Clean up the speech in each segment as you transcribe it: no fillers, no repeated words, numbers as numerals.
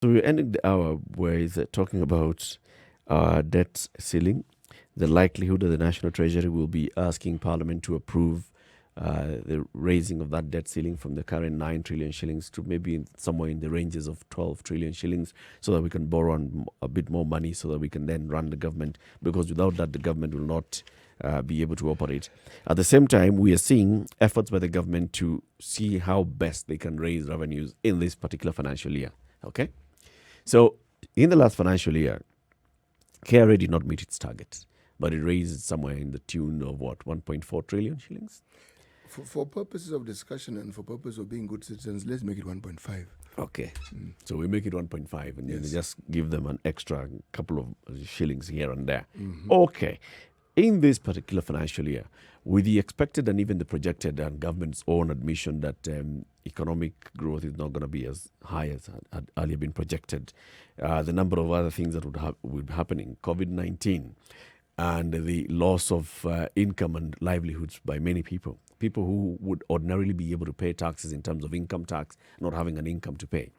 So we're ending the hour with talking about debt ceiling, the likelihood that the National Treasury will be asking Parliament to approve the raising of that debt ceiling from the current 9 trillion shillings to maybe somewhere in the ranges of 12 trillion shillings so that we can borrow a bit more money so that we can then run the government, because without that, the government will not be able to operate. At the same time, we are seeing efforts by the government to see how best they can raise revenues in this particular financial year. Okay? So, in the last financial year, KRA did not meet its target, but it raised somewhere in the tune of what, 1.4 trillion shillings? For purposes of discussion and for purpose of being good citizens, let's make it 1.5. Okay. So we make it 1.5 and then just give them an extra couple of shillings here and there. Okay. In this particular financial year, with the expected and even the projected and government's own admission that economic growth is not going to be as high as had earlier been projected, the number of other things that would be happening, COVID-19, and the loss of income and livelihoods by many people who would ordinarily be able to pay taxes in terms of income tax, not having an income to pay,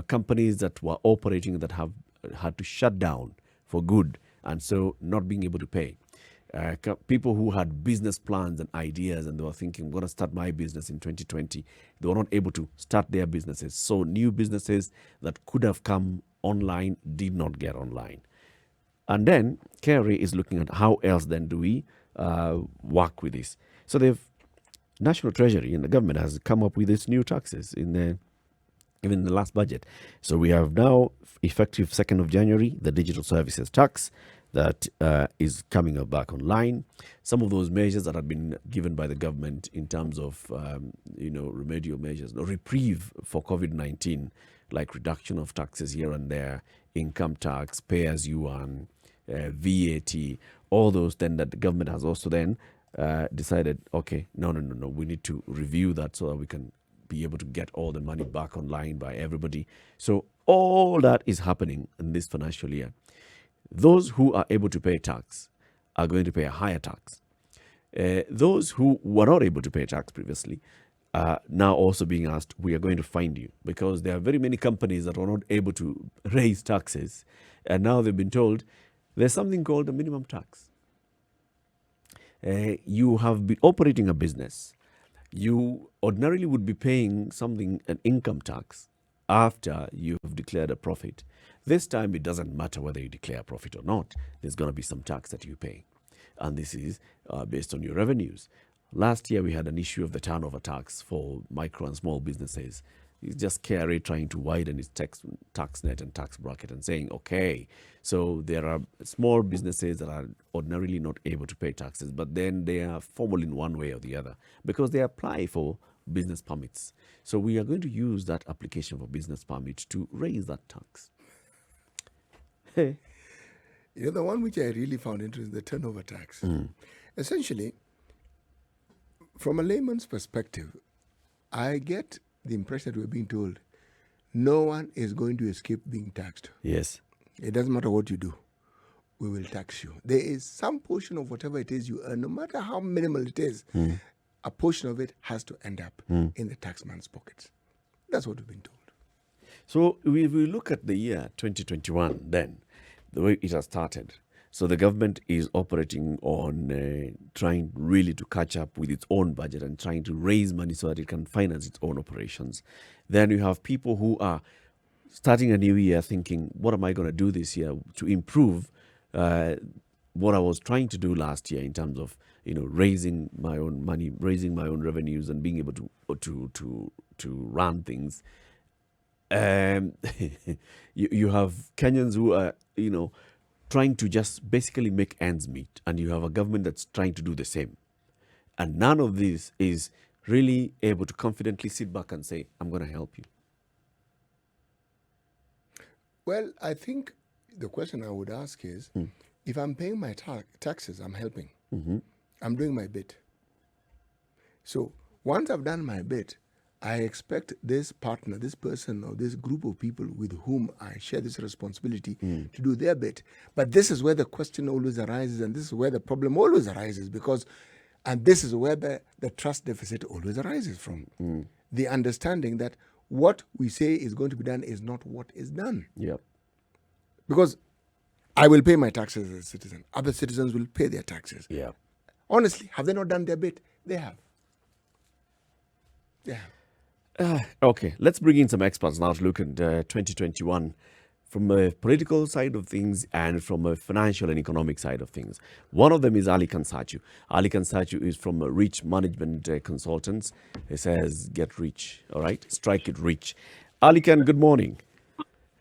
companies that were operating that have had to shut down for good and so not being able to pay. People who had business plans and ideas and they were thinking, I'm going to start my business in 2020. They were not able to start their businesses. So new businesses that could have come online did not get online. And then KRA is looking at how else then do we work with this. So the National Treasury and the government has come up with these new taxes even in the last budget. So we have now, effective 2nd of January, the digital services tax that is coming back online. Some of those measures that have been given by the government in terms of, remedial measures, reprieve for COVID-19, like reduction of taxes here and there, income tax, pay as you earn, VAT, all those then that the government has also then decided, okay, no, we need to review that so that we can be able to get all the money back online by everybody. So all that is happening in this financial year. Those who are able to pay tax are going to pay a higher tax. Those who were not able to pay tax previously are now also being asked, we are going to fine you, because there are very many companies that were not able to raise taxes, and now they've been told there's something called a minimum tax. You have been operating a business. You ordinarily would be paying an income tax after you have declared a profit. This time, it doesn't matter whether you declare a profit or not. There's going to be some tax that you pay. And this is based on your revenues. Last year, we had an issue of the turnover tax for micro and small businesses. It's just KRA trying to widen its tax net and tax bracket and saying, okay, so there are small businesses that are ordinarily not able to pay taxes, but then they are formal in one way or the other because they apply for business permits. So we are going to use that application for business permit to raise that tax. The one which I really found interesting, the turnover tax. Essentially, from a layman's perspective, I get the impression that we're being told no one is going to escape being taxed. Yes. It doesn't matter what you do. We will tax you. There is some portion of whatever it is you earn, no matter how minimal it is, a portion of it has to end up in the taxman's pockets. That's what we've been told. So if we look at the year 2021, then, the way it has started, so the government is operating on trying really to catch up with its own budget and trying to raise money so that it can finance its own operations. Then you have people who are starting a new year thinking, what am I going to do this year to improve what I was trying to do last year in terms of raising my own money, raising my own revenues, and being able to run things. You have Kenyans who are trying to just basically make ends meet, and you have a government that's trying to do the same. And none of this is really able to confidently sit back and say, I'm going to help you. Well, I think the question I would ask is, if I'm paying my taxes, I'm helping. I'm doing my bit. So once I've done my bit, I expect this partner, this person, or this group of people with whom I share this responsibility to do their bit. But this is where the question always arises, and this is where the problem always arises, and this is where the trust deficit always arises from. The understanding that what we say is going to be done is not what is done. Yeah. Because I will pay my taxes as a citizen. Other citizens will pay their taxes. Yeah. Honestly, have they not done their bit? They have. They have. Okay, let's bring in some experts now to look at 2021 from a political side of things and from a financial and economic side of things. One of them is Alykhan Satchu. Alykhan Satchu is from Rich Management Consultants. He says, get rich, all right? Strike it rich. Alykhan, good morning.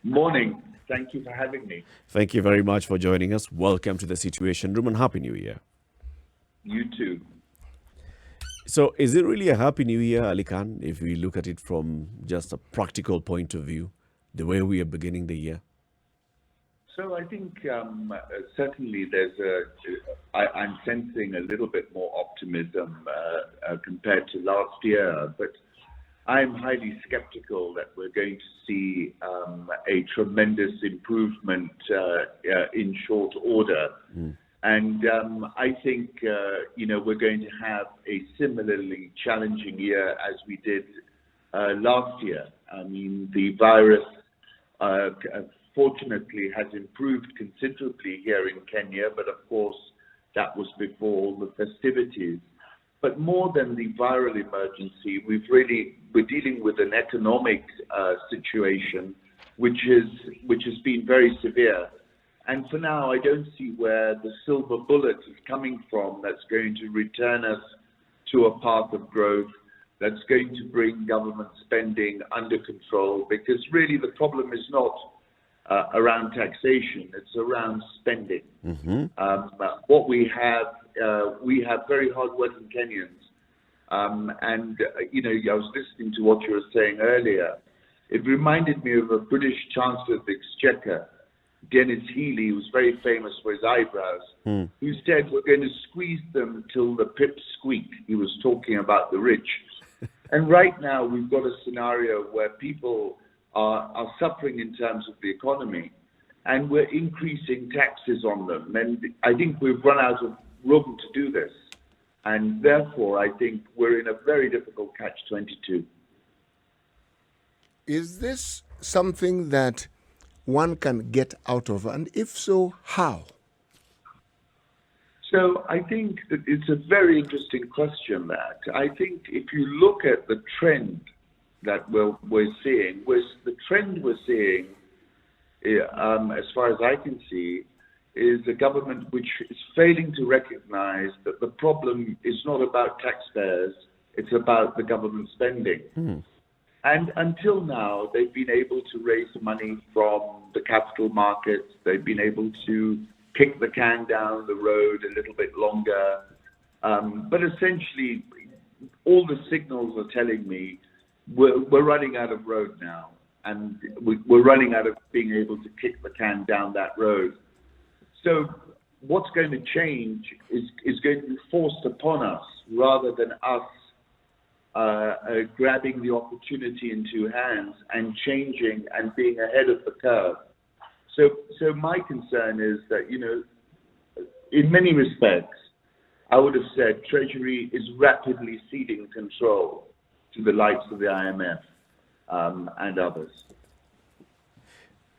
Morning. Thank you for having me. Thank you very much for joining us. Welcome to the Situation Room and Happy New Year. You too. So is it really a Happy New Year, Alykhan, if we look at it from just a practical point of view, the way we are beginning the year? So I think certainly I'm sensing a little bit more optimism compared to last year, but I'm highly skeptical that we're going to see a tremendous improvement in short order. And I think, we're going to have a similarly challenging year as we did last year. I mean, the virus, fortunately, has improved considerably here in Kenya, but of course, that was before all the festivities. But more than the viral emergency, we're dealing with an economic situation which has been very severe. And for now, I don't see where the silver bullet is coming from that's going to return us to a path of growth, that's going to bring government spending under control, because really the problem is not around taxation, it's around spending. What we have very hard-working Kenyans. I was listening to what you were saying earlier. It reminded me of a British Chancellor of the Exchequer, Dennis Healy, who was very famous for his eyebrows, who said, we're going to squeeze them till the pips squeak. He was talking about the rich. And right now, we've got a scenario where people are suffering in terms of the economy, and we're increasing taxes on them. And I think we've run out of room to do this. And therefore, I think we're in a very difficult catch-22. Is this something that one can get out of? And if so, how? So I think that it's a very interesting question, that. I think if you look at the trend that we're seeing, as far as I can see, is a government which is failing to recognize that the problem is not about taxpayers, it's about the government spending. And until now, they've been able to raise money from the capital markets. They've been able to kick the can down the road a little bit longer. But essentially, all the signals are telling me we're running out of road now. And we're running out of being able to kick the can down that road. So what's going to change is going to be forced upon us rather than us grabbing the opportunity in two hands and changing and being ahead of the curve. So my concern is that, in many respects, I would have said Treasury is rapidly ceding control to the likes of the IMF and others.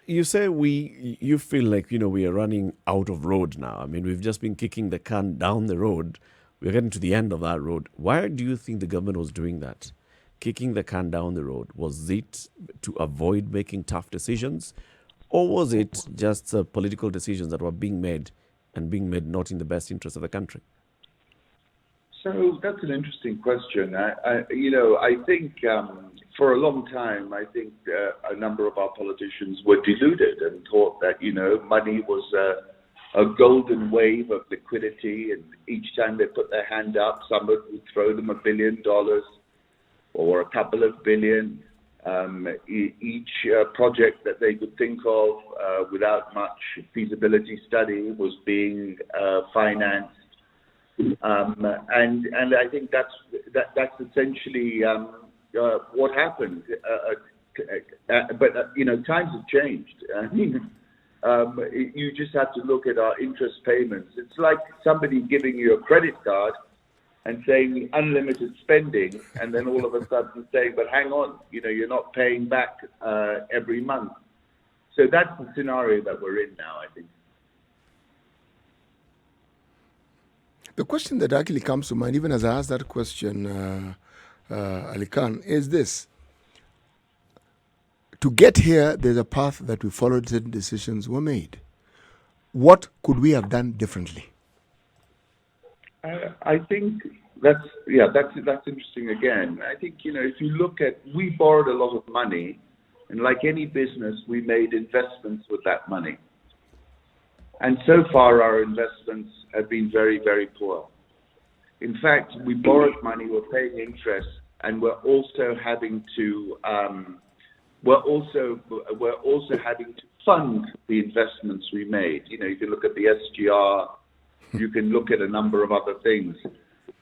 You say you feel like, we are running out of road now. I mean, we've just been kicking the can down the road. We're getting to the end of that road. Why do you think the government was doing that? Kicking the can down the road? Was it to avoid making tough decisions? Or was it just political decisions that were being made not in the best interest of the country? So that's an interesting question. I think for a long time, I think a number of our politicians were deluded and thought that, money was a golden wave of liquidity, and each time they put their hand up, someone would throw them $1 billion or a couple of billion. Each project that they could think of without much feasibility study was being financed. And I think that's essentially what happened. But times have changed. I mean, you just have to look at our interest payments. It's like somebody giving you a credit card and saying unlimited spending, and then all of a sudden saying, but hang on, you're not paying back every month. So that's the scenario that we're in now, I think. The question that actually comes to mind, even as I asked that question, Alykhan, is this. To get here, there's a path that we followed, certain decisions were made. What could we have done differently? I think that's interesting again. I think, if you look at, we borrowed a lot of money, and like any business, we made investments with that money. And so far, our investments have been very, very poor. In fact, we borrowed money, we're paying interest, and we're also having to fund the investments we made. You can look at the SGR, you can look at a number of other things.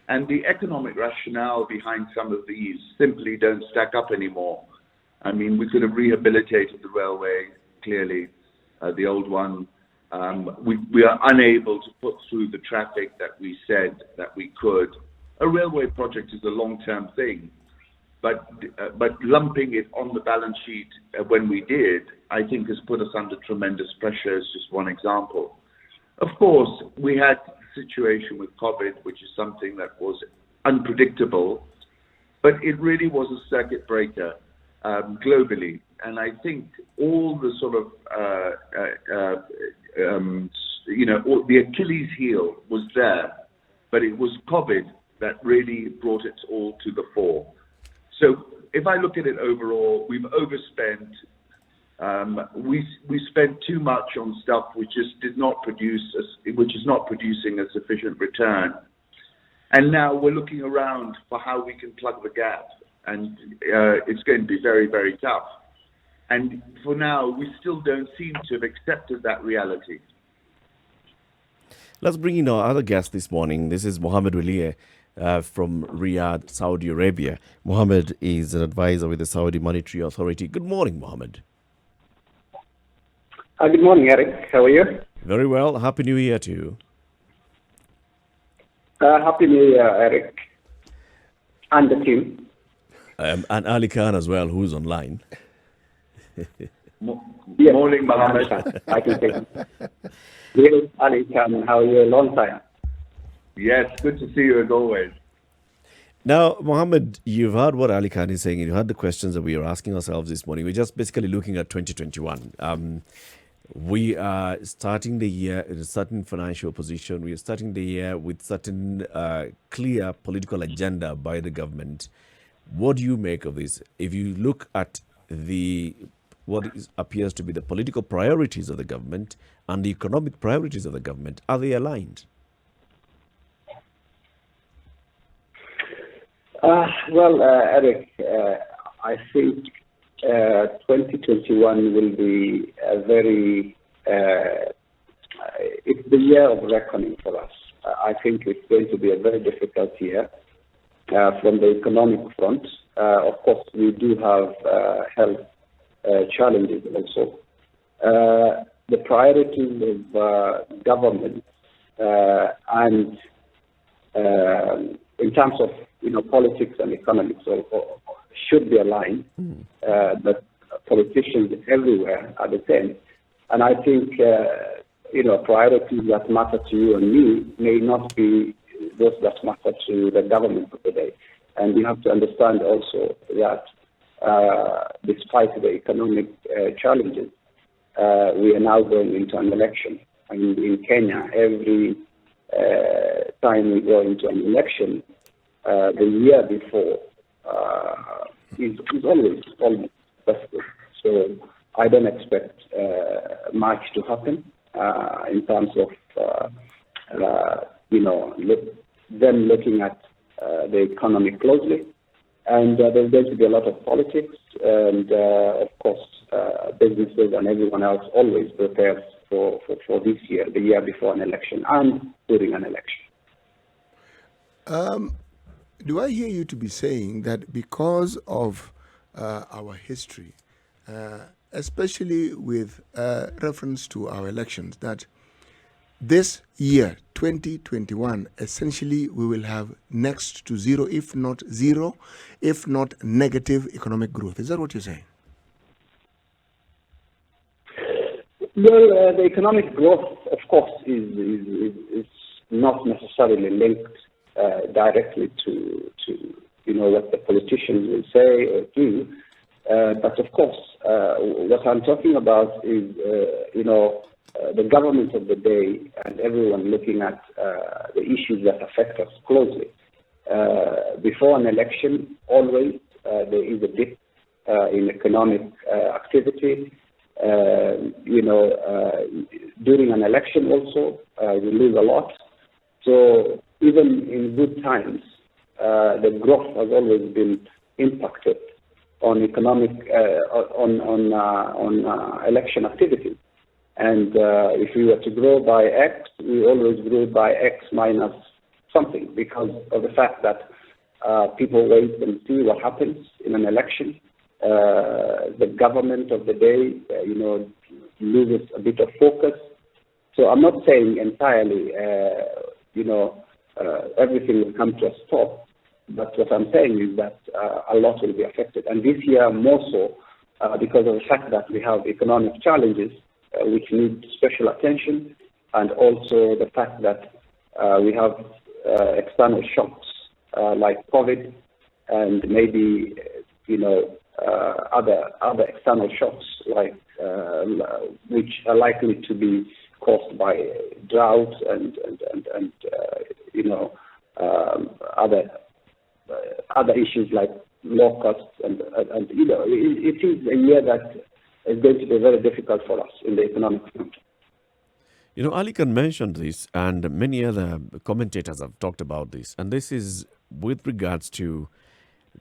And the economic rationale behind some of these simply don't stack up anymore. I mean, we could have rehabilitated the railway, clearly, the old one. We are unable to put through the traffic that we said that we could. A railway project is a long-term thing, but lumping it on the balance sheet when we did, I think has put us under tremendous pressure as just one example. Of course, we had the situation with COVID, which is something that was unpredictable, but it really was a circuit breaker globally. And I think all the sort of, the Achilles heel was there, but it was COVID that really brought it all to the fore. So if I look at it overall, we've overspent. We spent too much on stuff which just did not produce, which is not producing a sufficient return. And now we're looking around for how we can plug the gap. And it's going to be very, very tough. And for now, we still don't seem to have accepted that reality. Let's bring in our other guest this morning. This is Mohamed Wehliye from Riyadh, Saudi Arabia. Mohamed is an advisor with the Saudi Monetary Authority. Good morning, Mohamed. Good morning, Eric. How are you? Very well. Happy New Year to you. Happy New Year, Eric. And the team. And Alykhan as well, who's online. Yes. Morning, Mohamed. I can take it. Yes, Alykhan, how are you? Long time. Yes, good to see you as always. Now, Mohamed, you've heard what Alykhan is saying, and you heard the questions that we are asking ourselves this morning. We're just basically looking at 2021. We are starting the year in a certain financial position. We are starting the year with certain clear political agenda by the government. What do you make of this? If you look at appears to be the political priorities of the government and the economic priorities of the government, are they aligned? Eric, I think 2021 will be a very, it's the year of reckoning for us. I think it's going to be a very difficult year from the economic front. Of course, we do have health challenges also. The priorities of government and in terms of politics and economics should be aligned, but politicians everywhere are the same. And I think, priorities that matter to you and me may not be those that matter to the government of the day. And you have to understand also that despite the economic challenges, we are now going into an election. And in Kenya, every time we go into an election, the year before is always almost festive. So I don't expect much to happen in terms of them looking at the economy closely. And there's going to be a lot of politics, and of course, businesses and everyone else always prepares for this year, the year before an election and during an election. Do I hear you to be saying that because of our history, especially with reference to our elections, that this year, 2021, essentially we will have next to zero, if not negative economic growth. Is that what you're saying? Well, the economic growth, of course, is not necessarily linked directly to what the politicians will say or do. But of course, what I'm talking about is the government of the day and everyone looking at the issues that affect us closely. Before an election, always there is a dip in economic activity. During an election also, we lose a lot. So even in good times, the growth has always been impacted on economic, on election activity. And if we were to grow by X, we always grow by X minus something because of the fact that people wait and see what happens in an election. The government of the day, loses a bit of focus. So I'm not saying entirely, everything will come to a stop. But what I'm saying is that a lot will be affected. And this year more so because of the fact that we have economic challenges which need special attention, and also the fact that we have external shocks like COVID and maybe, other external shocks like which are likely to be caused by drought and other issues like locusts and it is a year that is going to be very difficult for us in the economic front. Alykhan mentioned this, and many other commentators have talked about this, and this is with regards to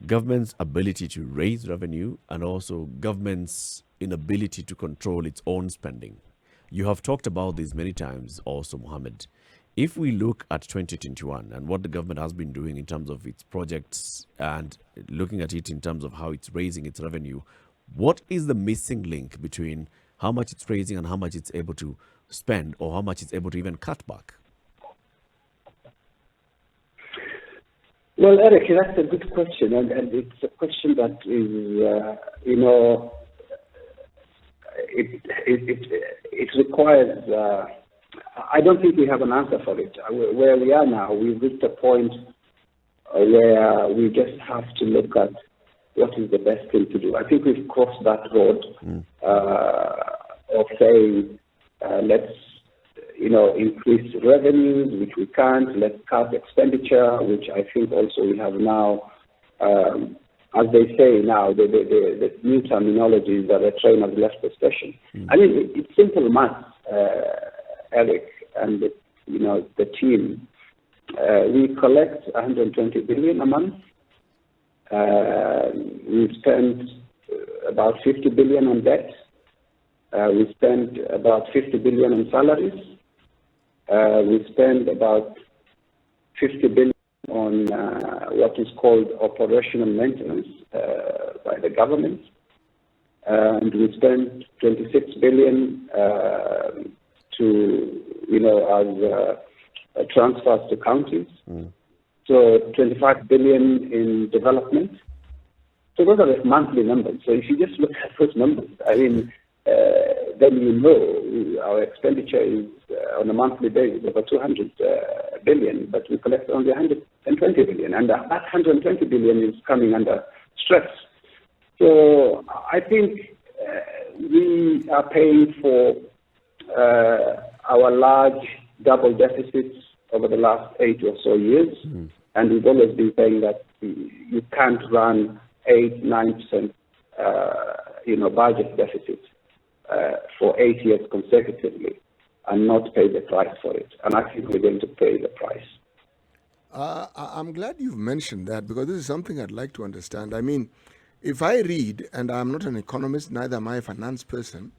government's ability to raise revenue and also government's inability to control its own spending. You have talked about this many times also, Mohamed. If we look at 2021 and what the government has been doing in terms of its projects and looking at it in terms of how it's raising its revenue, what is the missing link between how much it's raising and how much it's able to spend, or how much it's able to even cut back? Well, Eric, that's a good question, and it's a question that is, it requires. I don't think we have an answer for it. Where we are now, we've reached a point where we just have to look at what is the best thing to do. I think we've crossed that road of saying, let's, increase revenues, which we can't. Let's cut expenditure, which I think also we have now, as they say now, the new terminology is that the train has left the station. I mean, it's simple math, Eric, and the team. We collect 120 billion a month. We spend about 50 billion on debt. We spend about 50 billion on salaries. We spend about 50 billion on what is called operational maintenance by the government. And we spend 26 billion as transfers to counties. So 25 billion in development. So those are the monthly numbers. So if you just look at those numbers, I mean, then our expenditure is on a monthly basis over 200 billion, but we collect only 120 billion. And that 120 billion is coming under stress. So I think we are paying for our large double deficits over the last 8 or so years. And we've always been saying that you can't run 8-9% budget deficit for 8 years consecutively and not pay the price for it. And I think we're going to pay the price. I'm glad you've mentioned that, because this is something I'd like to understand. I mean, if I read, and I'm not an economist, neither am I a finance person,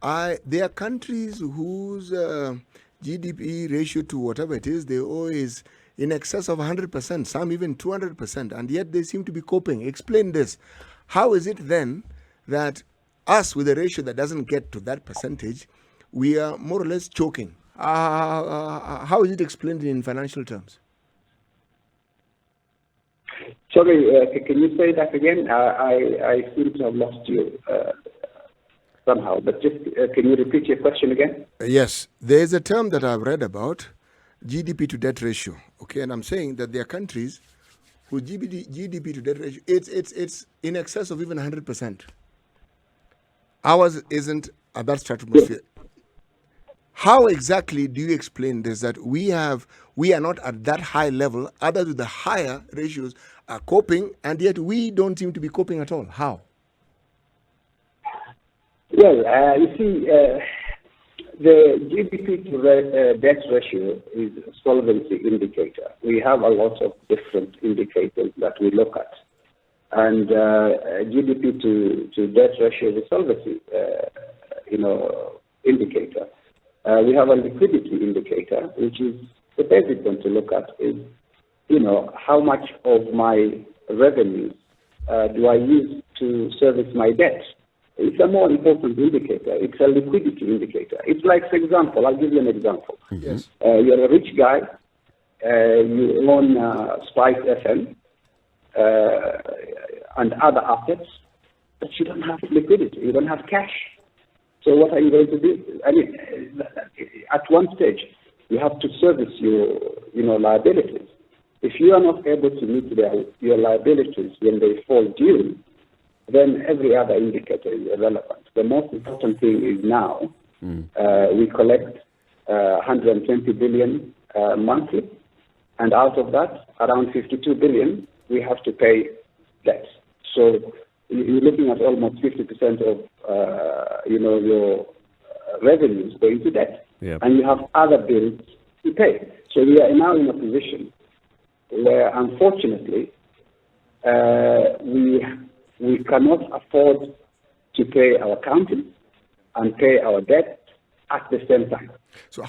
there are countries whose GDP ratio to whatever it is they owe is in excess of 100%, some even 200%, and yet they seem to be coping. Explain this. How is it then that us with a ratio that doesn't get to that percentage, we are more or less choking? How is it explained in financial terms? Sorry, can you say that again? I seem to have lost you somehow, but just can you repeat your question again? Yes, there is a term that I've read about, GDP to debt ratio. Okay, and I'm saying that there are countries whose GDP to debt ratio it's in excess of even 100%. Ours isn't at that stratosphere. How exactly do you explain this? That we are not at that high level. Others with the higher ratios are coping, and yet we don't seem to be coping at all. How? Well, you see, the GDP to debt ratio is a solvency indicator. We have a lot of different indicators that we look at. And GDP to debt ratio is a solvency, indicator. We have a liquidity indicator, which is the basic one to look at is, how much of my revenues do I use to service my debt? It's a more important indicator. It's a liquidity indicator. It's like, for example, I'll give you an example. Yes. You're a rich guy. You own Spice FM and other assets, but you don't have liquidity. You don't have cash. So what are you going to do? I mean, at one stage, you have to service your liabilities. If you are not able to meet your liabilities when they fall due, then every other indicator is irrelevant. The most important thing is now we collect 120 billion monthly, and out of that, around 52 billion we have to pay debt. So you're looking at almost 50% of your revenues going to debt, and you have other bills to pay. So we are now in a position where, unfortunately, we cannot afford to pay our accountants and pay our debt at the same time. So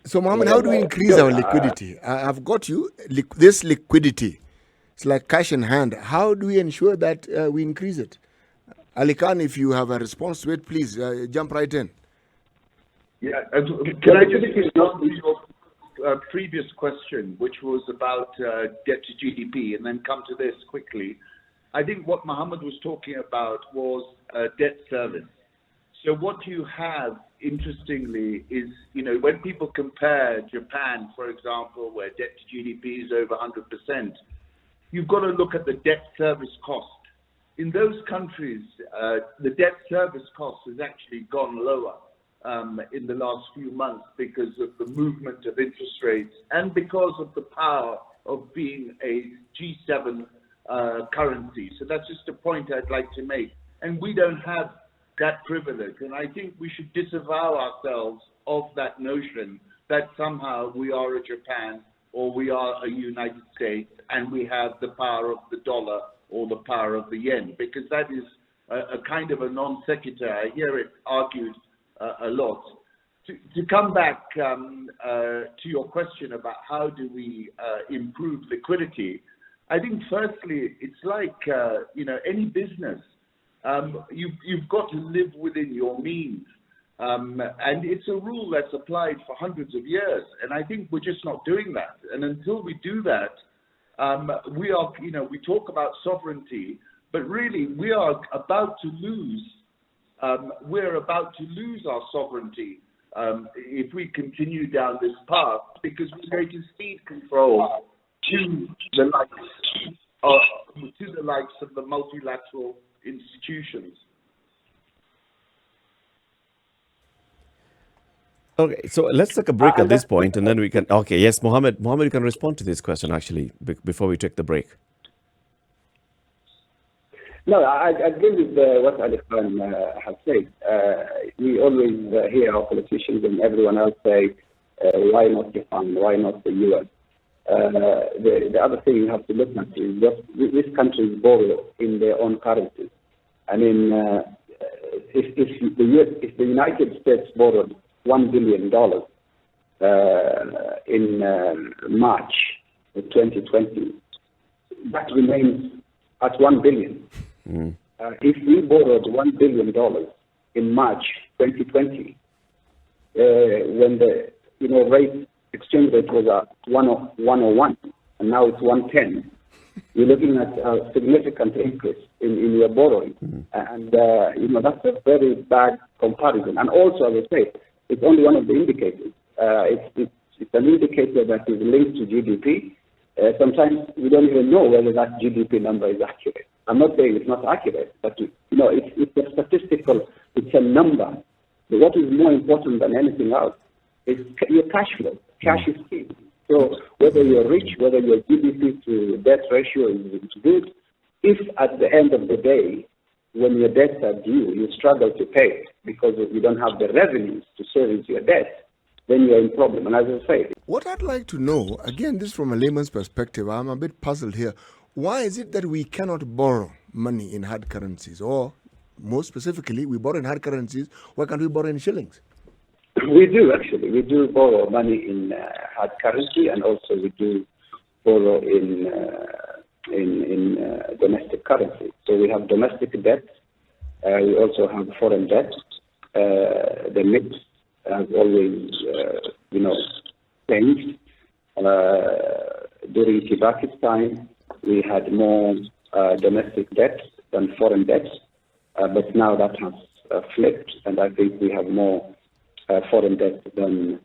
So Mohamed, how do we increase our liquidity? I've got you this liquidity. It's like cash in hand. How do we ensure that we increase it? Alykhan, if you have a response to it, please jump right in. Yeah, can I just respond to your previous question, which was about debt to GDP, and then come to this quickly? I think what Mohamed was talking about was debt service. So what you have, interestingly, is, when people compare Japan, for example, where debt to GDP is over 100%, you've got to look at the debt service cost. In those countries, the debt service cost has actually gone lower in the last few months because of the movement of interest rates and because of the power of being a G7 currency. So that's just a point I'd like to make. And we don't have that privilege. And I think we should disavow ourselves of that notion that somehow we are a Japan or we are a United States and we have the power of the dollar or the power of the yen, because that is a kind of a non sequitur. I hear it argued a lot. To come back to your question about how do we improve liquidity, I think firstly, it's like, any business. You've got to live within your means. And it's a rule that's applied for hundreds of years. And I think we're just not doing that. And until we do that, we talk about sovereignty, but really we are about to lose. We're about to lose our sovereignty if we continue down this path, because we're going to cede control to the likes of the multilateral institutions. Okay, so let's take a break at this point, and then we can. Okay, yes, Mohamed, you can respond to this question actually before we take the break. No, I agree with what Alykhan has said. We always hear our politicians and everyone else say, "Why not Japan? Why not the US?" The other thing you have to look at is that these countries borrow in their own currencies. I mean, if the United States borrowed $1 billion in March of 2020, that remains at $1 billion. If we borrowed $1 billion in March 2020, when the exchange rate was at 101, and now it's 110. You're looking at a significant increase in your borrowing, and that's a very bad comparison. And also, as I say, it's only one of the indicators. It's an indicator that is linked to GDP. Sometimes we don't even know whether that GDP number is accurate. I'm not saying it's not accurate, but it's a statistical, it's a number. But what is more important than anything else is your cash flow. Cash is key. So whether you're rich, whether your GDP to debt ratio is good, if at the end of the day, when your debts are due, you struggle to pay because you don't have the revenues to service your debt, then you're in problem. And as I say, what I'd like to know, again, this from a layman's perspective, I'm a bit puzzled here. Why is it that we cannot borrow money in hard currencies? Or more specifically, we borrow in hard currencies, why can't we borrow in shillings? We do, actually. We do borrow money in hard currency, and also we do borrow in domestic currency. So we have domestic debt. We also have foreign debt. The mix has always, changed. During Kibaki's time, we had more domestic debt than foreign debt, but now that has flipped, and I think we have more foreign debt than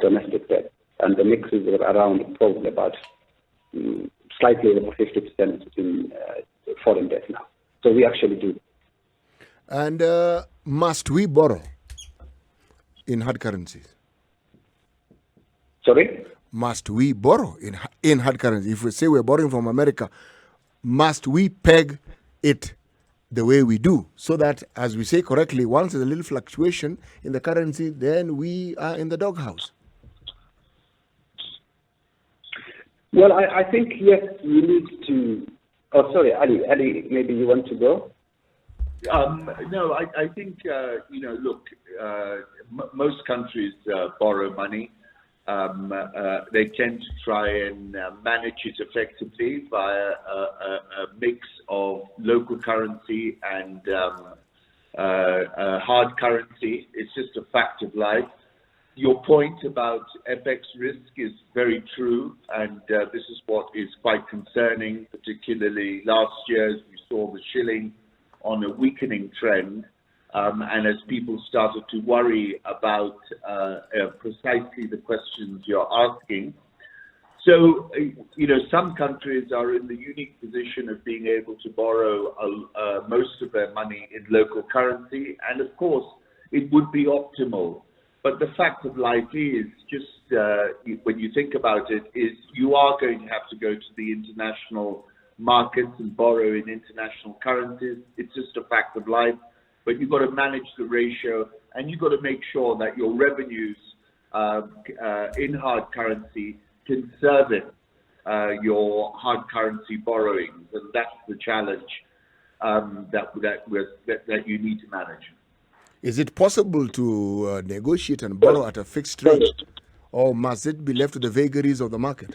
domestic debt. And the mix is around probably about slightly over 50% in foreign debt now. So we actually do. And must we borrow in hard currencies? Sorry? Must we borrow in hard currency? If we say we're borrowing from America, must we peg it the way we do, so that, as we say correctly, once there's a little fluctuation in the currency, then we are in the doghouse? Well, I think, yes, you need to... Oh, sorry, Ali, maybe you want to go? No, I think, look, most countries borrow money. They tend to try and manage it effectively via a mix of local currency and hard currency. It's just a fact of life. Your point about FX risk is very true, and this is what is quite concerning, particularly last year as we saw the shilling on a weakening trend. And as people started to worry about precisely the questions you're asking. So, some countries are in the unique position of being able to borrow most of their money in local currency. And of course, it would be optimal. But the fact of life is, just when you think about it, is you are going to have to go to the international markets and borrow in international currencies. It's just a fact of life. But you've got to manage the ratio, and you've got to make sure that your revenues in hard currency can service your hard currency borrowings, and that's the challenge that you need to manage. Is it possible to negotiate and borrow at a fixed rate, or must it be left to the vagaries of the market?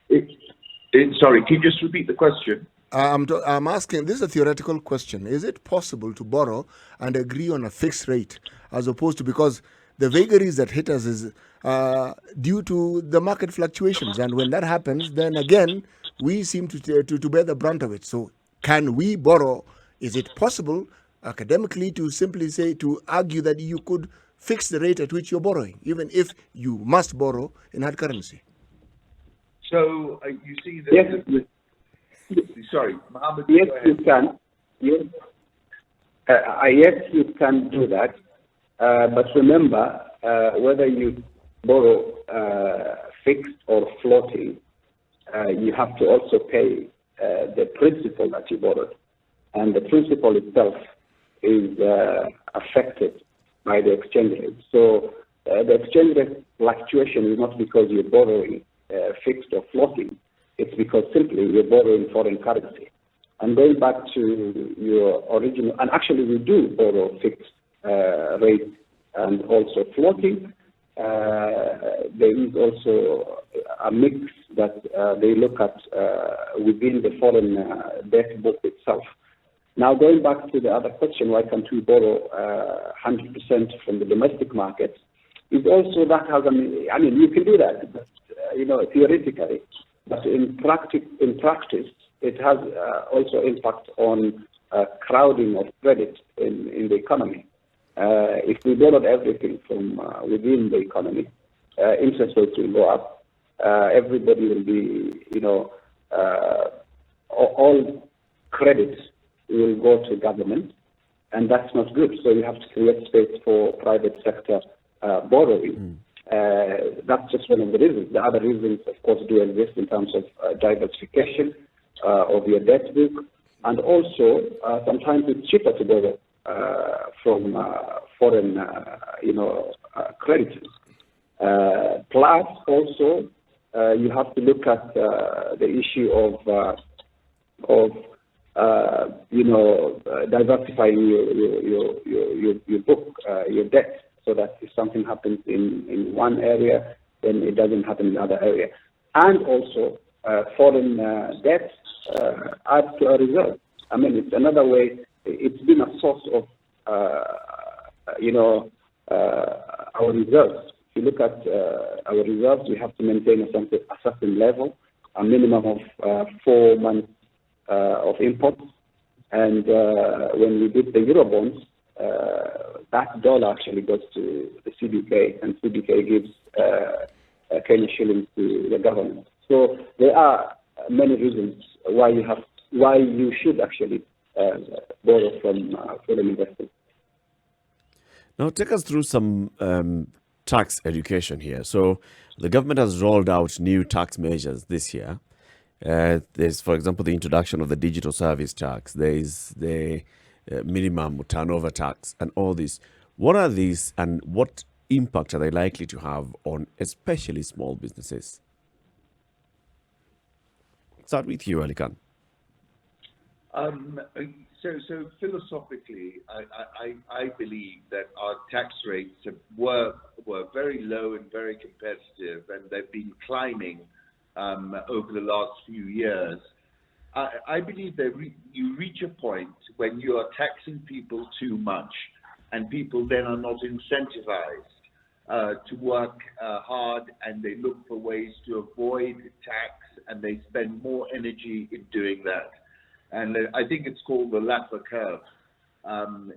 Sorry, can you just repeat the question? I'm asking, this is a theoretical question. Is it possible to borrow and agree on a fixed rate, as opposed to, because the vagaries that hit us is due to the market fluctuations, and when that happens, then again we seem to bear the brunt of it. So can we borrow? Is it possible academically to simply say, to argue that you could fix the rate at which you're borrowing, even if you must borrow in hard currency? So you see that... Yes. Sorry, Mohamed. Yes, you can. Yes. Yes, you can do that. But remember, whether you borrow fixed or floating, you have to also pay the principal that you borrowed. And the principal itself is affected by the exchange rate. So the exchange rate fluctuation is not because you're borrowing fixed or floating. It's because simply you're borrowing foreign currency. And going back to your original, and actually we do borrow fixed rate and also floating. There is also a mix that they look at within the foreign debt book itself. Now, going back to the other question, why can't we borrow 100% from the domestic market? Is also that has you can do that, but, theoretically, but in practice, it has also impact on crowding of credit in the economy. If we borrowed everything from within the economy, interest rates will go up. Everybody will be, all credit will go to government, and that's not good. So you have to create space for private sector borrowing. That's just one of the reasons. The other reasons, of course, do exist in terms of diversification of your debt book, and also sometimes it's cheaper to borrow from foreign, creditors. Plus, also, you have to look at the issue of diversifying your book, your debt, so that if something happens in one area, then it doesn't happen in the other area. And also, foreign debt adds to our reserve. I mean, it's another way. It's been a source of, our reserves. If you look at our reserves, we have to maintain a certain level, a minimum of 4 months of imports. And when we did the Eurobonds, that dollar actually goes to the CBK, and CBK gives Kenya shillings to the government. So there are many reasons why you should actually borrow from foreign investors. Now, take us through some tax education here. So the government has rolled out new tax measures this year. There's, for example, the introduction of the digital service tax. There is the minimum turnover tax and all this. What are these, and what impact are they likely to have on especially small businesses? Start with you, Alykhan. So philosophically, I believe that our tax rates were very low and very competitive, and they've been climbing over the last few years. I believe that you reach a point when you are taxing people too much, and people then are not incentivized to work hard, and they look for ways to avoid tax, and they spend more energy in doing that. And I think it's called the Laffer curve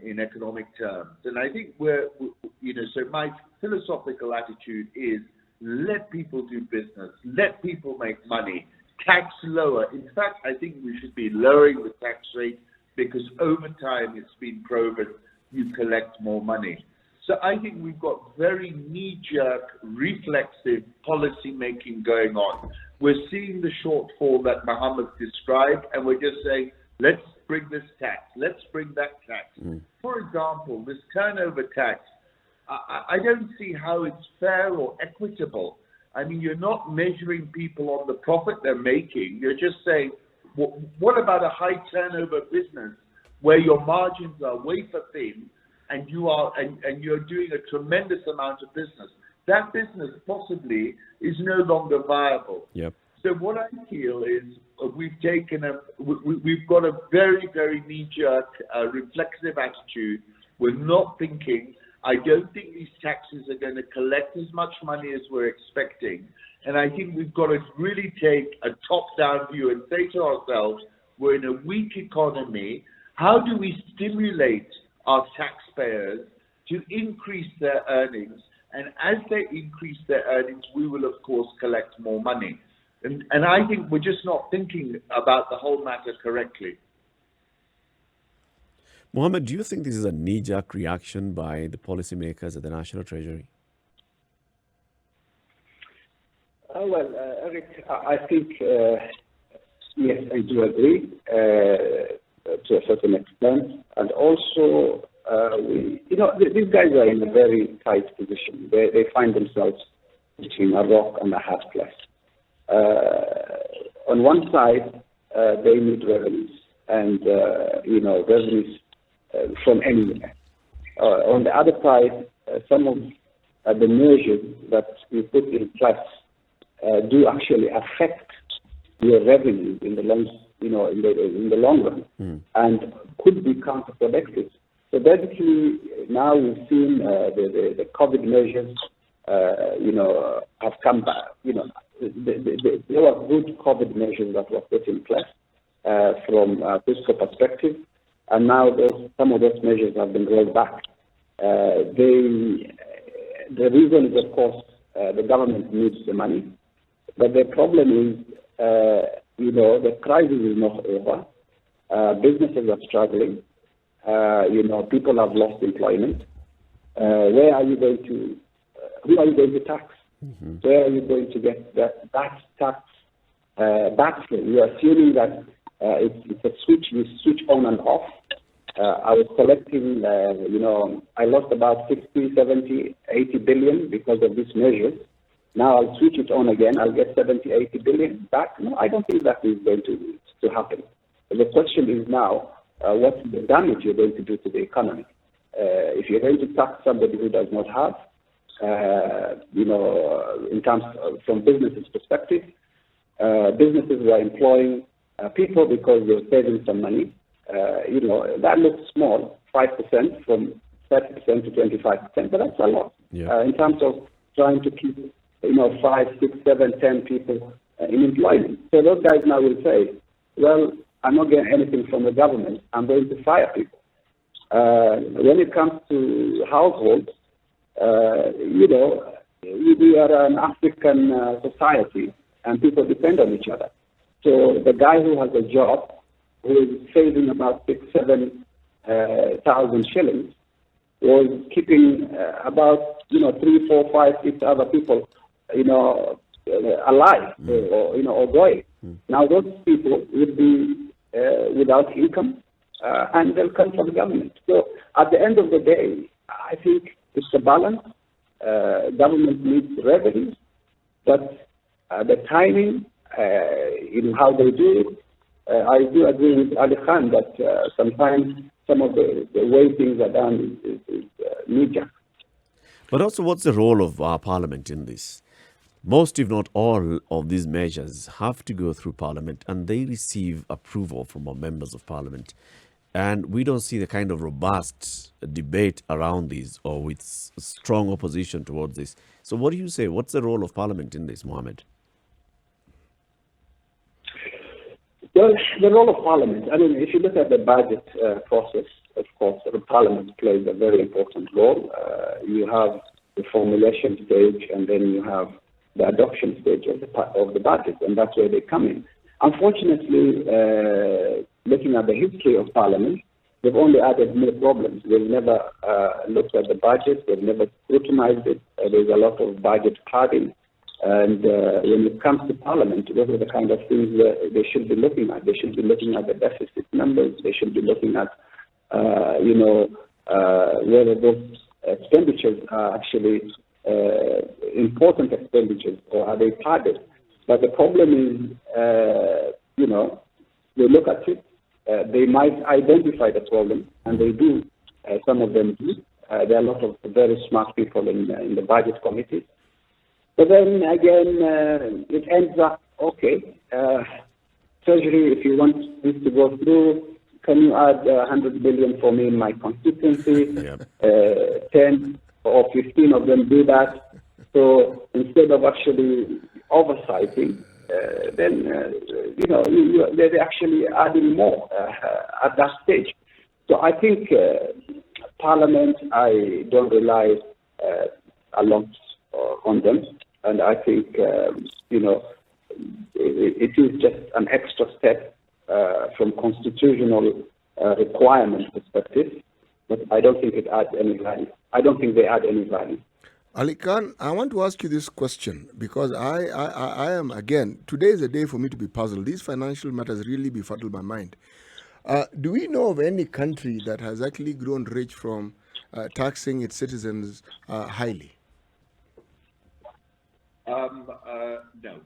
in economic terms. And I think so my philosophical attitude is let people do business, let people make money, tax lower. In fact, I think we should be lowering the tax rate, because over time it's been proven you collect more money. So I think we've got very knee-jerk, reflexive policy making going on. We're seeing the shortfall that Mohamed described, and we're just saying, let's bring this tax, let's bring that tax. For example, this turnover tax, I don't see how it's fair or equitable. I mean, you're not measuring people on the profit they're making. You're just saying, what about a high turnover business where your margins are wafer thin, and you're doing a tremendous amount of business? That business possibly is no longer viable. Yep. So what I feel is we've got a very, very knee-jerk, reflexive attitude. We're not thinking. I don't think these taxes are going to collect as much money as we're expecting. And I think we've got to really take a top-down view and say to ourselves, we're in a weak economy. How do we stimulate our taxpayers to increase their earnings? And as they increase their earnings, we will, of course, collect more money. And I think we're just not thinking about the whole matter correctly. Mohamed, do you think this is a knee-jerk reaction by the policymakers at the National Treasury? Eric, I think, yes, I do agree to a certain extent. And also, these guys are in a very tight position. They find themselves between a rock and a hard place. On one side, they need revenues, and revenues from anywhere. On the other side, some of the measures that we put in place do actually affect your revenue in the in the long run, and could be counterproductive. So basically, now we've seen the COVID measures, have come back. There were good COVID measures that were put in place from a fiscal perspective, and now some of those measures have been rolled back. The reason is, of course, the government needs the money, but the problem is, the crisis is not over. Businesses are struggling. People have lost employment. Where are you going to? Who are you going to tax? Where are you going to get that tax back from? You are assuming that it's a switch. You switch on and off. I was collecting, I lost about 60, 70, 80 billion because of these measures. Now I'll switch it on again. I'll get 70, 80 billion back. No, I don't think that is going to happen. The question is now, what's the damage you're going to do to the economy? If you're going to tax somebody who does not have, in terms of, from businesses' perspective, businesses were employing people because they're saving some money. That looks small, 5% from 30% to 25%, but that's a lot. Yeah. In terms of trying to keep, 5, 6, 7, 10 people in employment. So those guys now will say, well, I'm not getting anything from the government. I'm going to fire people. When it comes to households, we are an African society, and people depend on each other. So the guy who has a job, who is saving about 6,000-7,000 shillings, was keeping about 3, 4, 5, 6 other people, alive or going. Now those people would be without income, and they'll come from the government. So at the end of the day, I think it's a balance. Government needs revenue, but the timing, how they do it, I do agree with Alykhan that sometimes some of the way things are done is knee-jerk. But also, what's the role of our parliament in this? Most, if not all, of these measures have to go through parliament, and they receive approval from our members of parliament. And we don't see the kind of robust debate around these, or with strong opposition towards this. So what do you say? What's the role of parliament in this, Mohamed? Well, the role of parliament, if you look at the budget process, of course, the parliament plays a very important role. You have the formulation stage, and then you have the adoption stage of the budget, and that's where they come in. Unfortunately, looking at the history of parliament, they've only added more problems. They've never looked at the budget. They've never scrutinized it. There's a lot of budget padding. And when it comes to parliament, those are the kind of things that they should be looking at. They should be looking at the deficit numbers. They should be looking at, whether those expenditures are actually important expenditures, or are they padded. But the problem is, they look at it, they might identify the problem, and they do. Some of them do. There are a lot of very smart people in the budget committee. But then again, it ends up, okay, Treasury, if you want this to go through, can you add 100 billion for me in my constituency? Yep. 10 or 15 of them do that. So instead of actually oversighting, then, they're actually adding more at that stage. So I think Parliament, I don't rely a lot on them. And I think, it is just an extra step from constitutional requirement perspective, but I don't think it adds any value. I don't think they add any value. Alykhan, I want to ask you this question because I am, again, today is a day for me to be puzzled. These financial matters really befuddle my mind. Do we know of any country that has actually grown rich from taxing its citizens highly? No,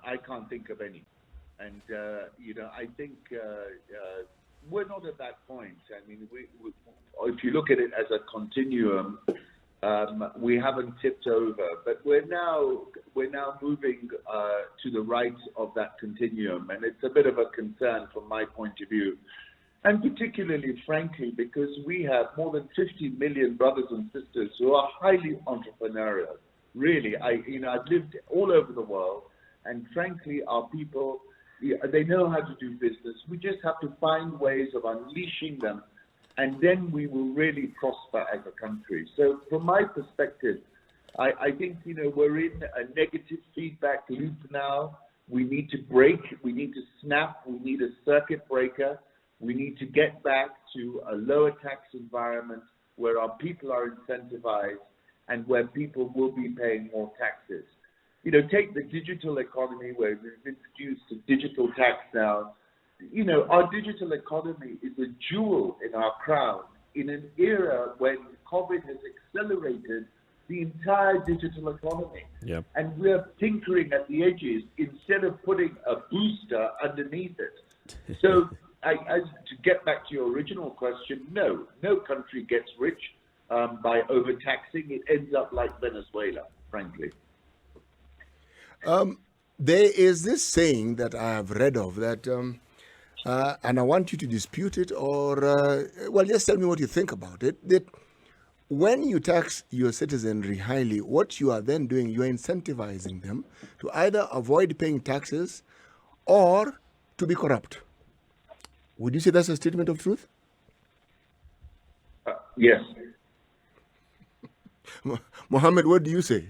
I can't think of any. And, I think we're not at that point. I mean, if you look at it as a continuum, we haven't tipped over, but we're now we're now moving to the right of that continuum, and it's a bit of a concern from my point of view. And particularly, frankly, because we have more than 50 million brothers and sisters who are highly entrepreneurial. Really, I've lived all over the world, and frankly, our people, they know how to do business. We just have to find ways of unleashing them, and then we will really prosper as a country. So from my perspective, I think, we're in a negative feedback loop now. We need to break, we need to snap, we need a circuit breaker. We need to get back to a lower tax environment where our people are incentivized and where people will be paying more taxes. Take the digital economy where we've introduced a digital tax now. Our digital economy is a jewel in our crown in an era when COVID has accelerated the entire digital economy. Yep. And we're tinkering at the edges instead of putting a booster underneath it. So to get back to your original question, no country gets rich by overtaxing. It ends up like Venezuela, frankly. There is this saying that I have read of that, and I want you to dispute it or, just tell me what you think about it, that when you tax your citizenry highly, what you are then doing, you are incentivizing them to either avoid paying taxes or to be corrupt. Would you say that's a statement of truth? Yes. Mohamed, what do you say?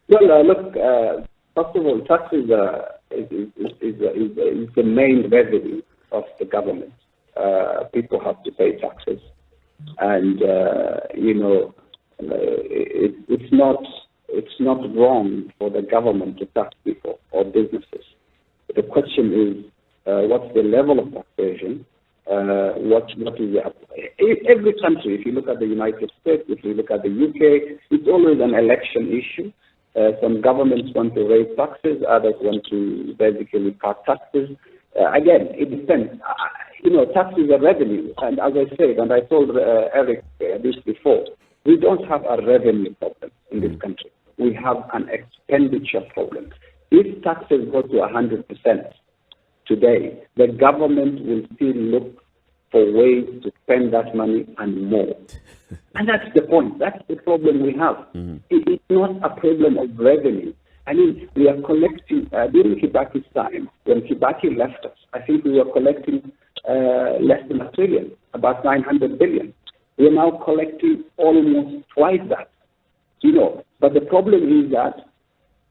Well, look, first of all, taxes is the main revenue of the government. People have to pay taxes. And, it's not wrong for the government to tax people or businesses. The question is, what's the level of taxation? What is every country, if you look at the United States, if you look at the UK, it's always an election issue. Some governments want to raise taxes, others want to basically cut taxes. Again, it depends. Taxes are revenue. And as I said, and I told Eric this before, we don't have a revenue problem in this country. We have an expenditure problem. If taxes go to 100%, today, the government will still look for ways to spend that money and more. And that's the point. That's the problem we have. It's not a problem of revenue. I mean, we are collecting, during Kibaki's time, when Kibaki left us, I think we were collecting less than $1 trillion, about 900 billion. We are now collecting almost twice that. But the problem is that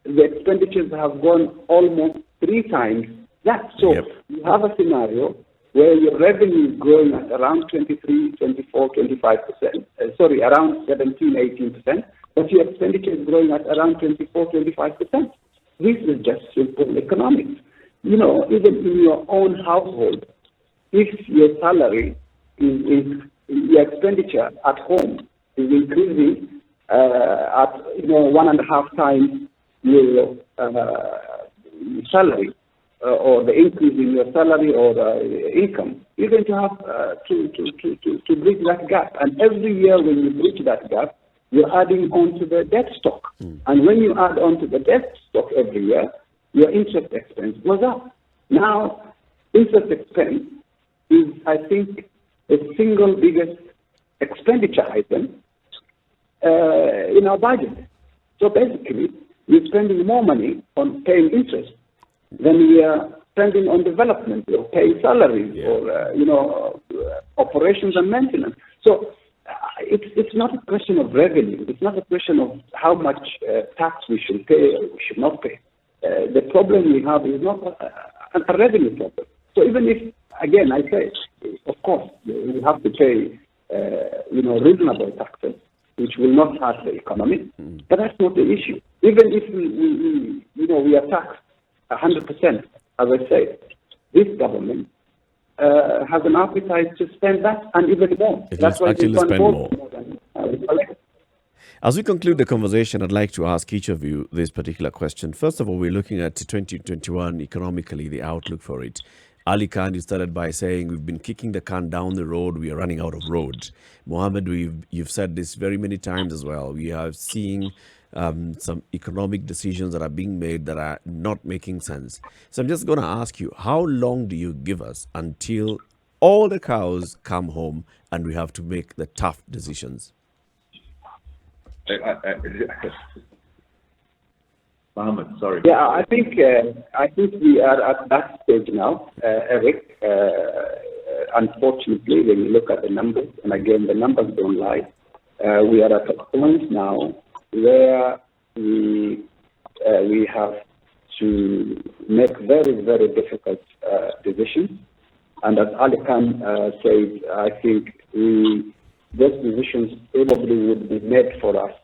the expenditures have gone almost 3 times that. So you have a scenario where your revenue is growing at around 23, 24, 25%, around 17, 18%, but your expenditure is growing at around 24, 25%. This is just simple economics. Even in your own household, if your salary is your expenditure at home is increasing at 1.5 times your salary, or the increase in your salary or income, you're going to have to bridge that gap. And every year when you bridge that gap, you're adding on to the debt stock. And when you add on to the debt stock every year, your interest expense goes up. Now, interest expense is, I think, the single biggest expenditure item in our budget. So basically, we're spending more money on paying interest than we are spending on development or paying salaries or operations and maintenance. So it's not a question of revenue. It's not a question of how much tax we should pay or we should not pay. The problem we have is not a revenue problem. So even if, again, I say, of course, we have to pay reasonable taxes, which will not hurt the economy, but that's not the issue. Even if we are taxed 100%, as I said, this government has an appetite to spend that and even more. That's why they spend more than we collect. As we conclude the conversation, I'd like to ask each of you this particular question. First of all, we're looking at 2021 economically, the outlook for it. Alykhan, you started by saying we've been kicking the can down the road, we are running out of road. Mohamed, you've said this very many times as well. We are seeing some economic decisions that are being made that are not making sense. So I'm just going to ask you, how long do you give us until all the cows come home and we have to make the tough decisions? Mohamed, sorry. Yeah, I think we are at that stage now, Eric. Unfortunately, when you look at the numbers, and again, the numbers don't lie, we are at a point now where we have to make very, very difficult decisions. And as Alykhan said, I think those decisions probably would be made for us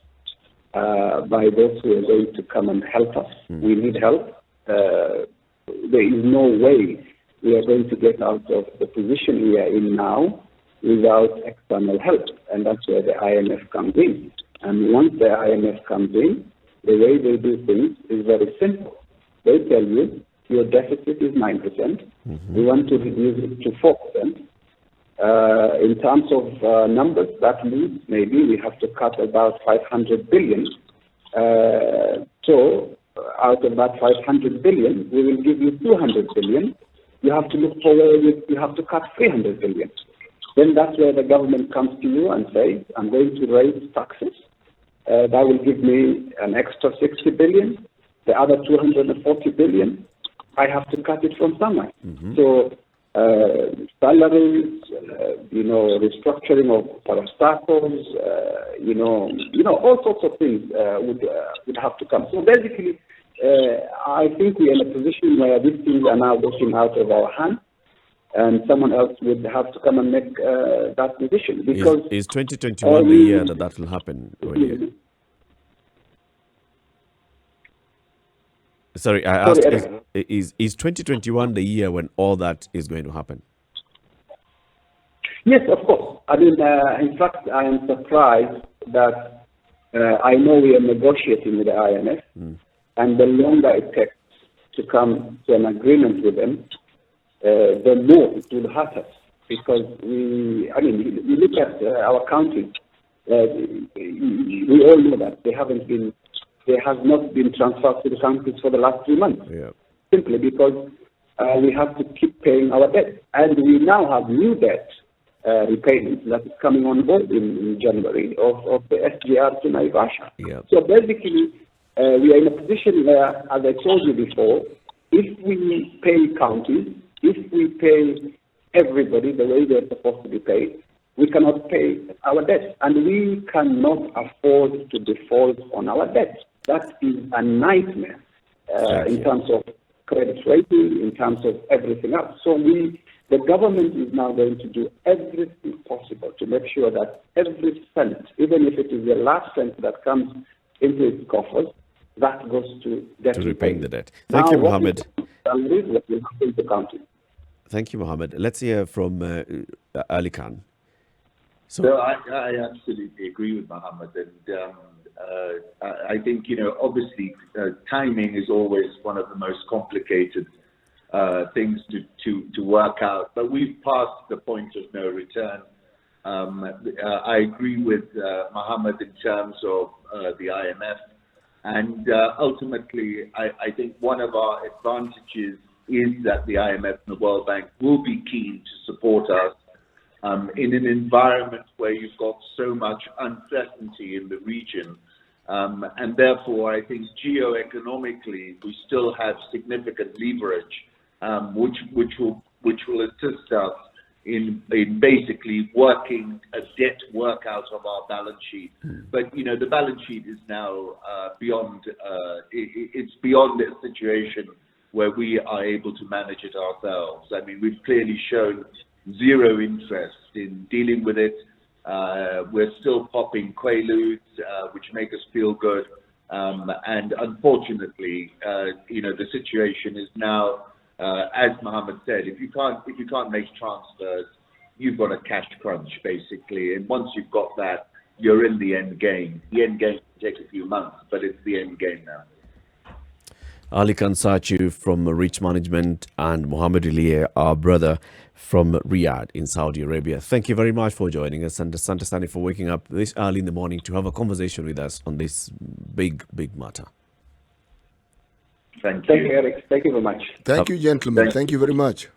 by those who are going to come and help us. We need help. There is no way we are going to get out of the position we are in now without external help. And that's where the IMF comes in. And once the IMF comes in, the way they do things is very simple. They tell you, your deficit is 9%. We want to reduce it to 4%. In terms of numbers, that means maybe we have to cut about 500 billion. So out of that 500 billion, we will give you 200 billion. You have to look for where you have to cut 300 billion. Then that's where the government comes to you and says, I'm going to raise taxes. That will give me an extra 60 billion. The other 240 billion, I have to cut it from somewhere. So salaries, restructuring of parastatals, all sorts of things would have to come. So basically, I think we are in a position where these things are now getting out of our hands, and someone else would have to come and make that decision. Because is 2021 the year that will happen? Sorry, I asked, is 2021 the year when all that is going to happen? Yes, of course. I mean, in fact, I am surprised that I know we are negotiating with the IMF, and the longer it takes to come to an agreement with them, the more it will hurt us. Because you look at our countries, we all know that they have not been transferred to the countries for the last 3 months. Yeah. Simply because we have to keep paying our debt. And we now have new debt repayments that is coming on board in January of the SGR to Naivasha. Yeah. So basically, we are in a position where, as I told you before, if we pay counties, if we pay everybody the way they're supposed to be paid, we cannot pay our debt. And we cannot afford to default on our debt. That is a nightmare in terms of credit rating, in terms of everything else. So the government is now going to do everything possible to make sure that every cent, even if it is the last cent that comes into its coffers, that goes to debt repaying the debt. Thank you, Mohamed. Thank you, Mohamed. Let's hear from Alykhan. So I absolutely agree with Mohamed, and I think obviously timing is always one of the most complicated things to work out. But we've passed the point of no return. I agree with Mohamed in terms of the IMF, and ultimately I think one of our advantages is that the IMF and the World Bank will be keen to support us. In an environment where you've got so much uncertainty in the region. And therefore, I think geoeconomically, we still have significant leverage, which will assist us in basically working a debt work out of our balance sheet. But, the balance sheet is now beyond, it's beyond a situation where we are able to manage it ourselves. I mean, we've clearly shown zero interest in dealing with it. We're still popping quaaludes, which make us feel good. And unfortunately, the situation is now, as Mohamed said, if you can't make transfers, you've got a cash crunch basically. And once you've got that, you're in the end game. The end game will take a few months, but it's the end game now. Alykhan Satchu from Rich Management and Mohamed Wehliye, our brother from Riyadh in Saudi Arabia. Thank you very much for joining us, and Santastani for waking up this early in the morning to have a conversation with us on this big matter. Thank Thank you. you, Eric. Thank you very much. Thank you, gentlemen. Thank you very much.